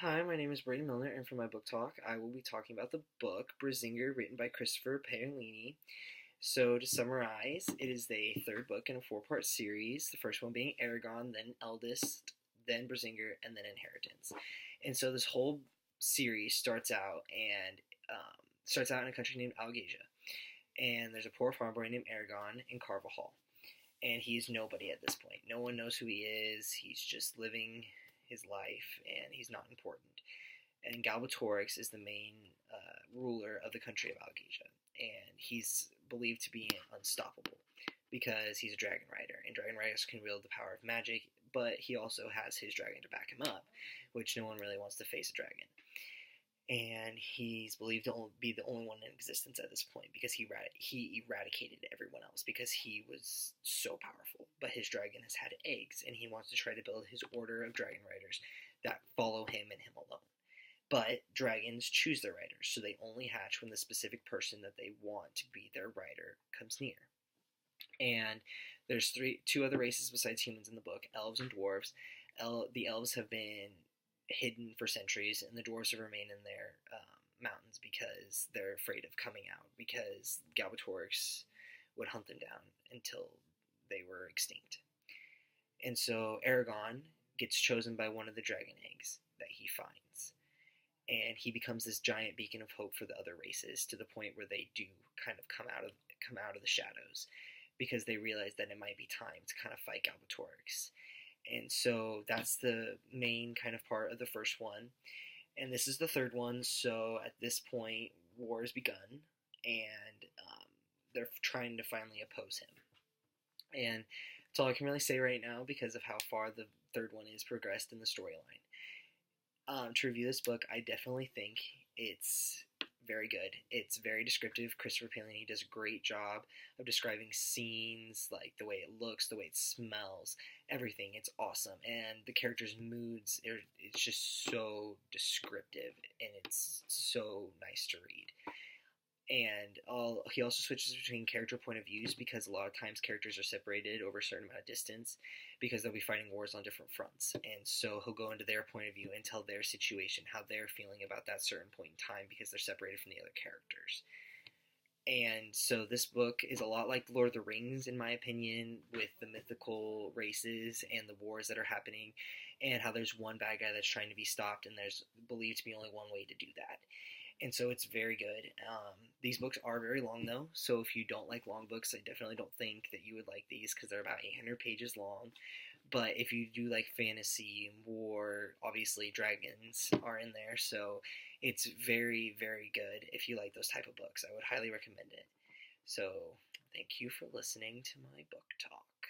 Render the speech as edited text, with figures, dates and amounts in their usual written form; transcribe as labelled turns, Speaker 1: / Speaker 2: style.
Speaker 1: Hi, my name is Brady Milner, and for my book talk, I will be talking about the book Brazinger, written by Christopher Paolini. So, to summarize, it is the third book in a four-part series. The first one being Aragon, then Eldest, then Brazinger, and then Inheritance. And so, this whole series starts out in a country named Algasia, and there's a poor farm boy named Aragon in Carvajal, and he's nobody at this point. No one knows who he is. He's just living his life, and he's not important. And Galbatorix is the main ruler of the country of Algasia, and he's believed to be unstoppable because he's a dragon rider, and dragon riders can wield the power of magic, but he also has his dragon to back him up, which no one really wants to face a dragon. And he's believed to be the only one in existence at this point because he eradicated everyone else because he was so powerful. But his dragon has had eggs, and he wants to try to build his order of dragon riders that follow him and him alone. But dragons choose their riders, so they only hatch when the specific person that they want to be their rider comes near. And there's two other races besides humans in the book: elves and dwarves. The elves have been hidden for centuries, and the dwarves have remained in their mountains because they're afraid of coming out, because Galbatorix would hunt them down until they were extinct. And so Aragon gets chosen by one of the dragon eggs that he finds, and he becomes this giant beacon of hope for the other races, to the point where they do kind of come out of the shadows, because they realize that it might be time to kind of fight Galbatorix. And so that's the main kind of part of the first one. And this is the third one, so at this point, war has begun, and they're trying to finally oppose him. And that's all I can really say right now because of how far the third one is progressed in the storyline. To review this book, I definitely think it's very good. It's very descriptive. Christopher Paolini does a great job of describing scenes, like the way it looks, the way it smells, everything. It's awesome. And the characters' moods, it's just so descriptive, and it's so nice to read. And he also switches between character point of views, because a lot of times characters are separated over a certain amount of distance because they'll be fighting wars on different fronts. And so he'll go into their point of view and tell their situation, how they're feeling about that certain point in time, because they're separated from the other characters. And so this book is a lot like Lord of the Rings, in my opinion, with the mythical races and the wars that are happening, and how there's one bad guy that's trying to be stopped, and there's believed to be only one way to do that. And so it's very good. These books are very long, though, so if you don't like long books, I definitely don't think that you would like these, because they're about 800 pages long. But if you do like fantasy and war, obviously dragons are in there, so it's very, very good if you like those type of books. I would highly recommend it. So thank you for listening to my book talk.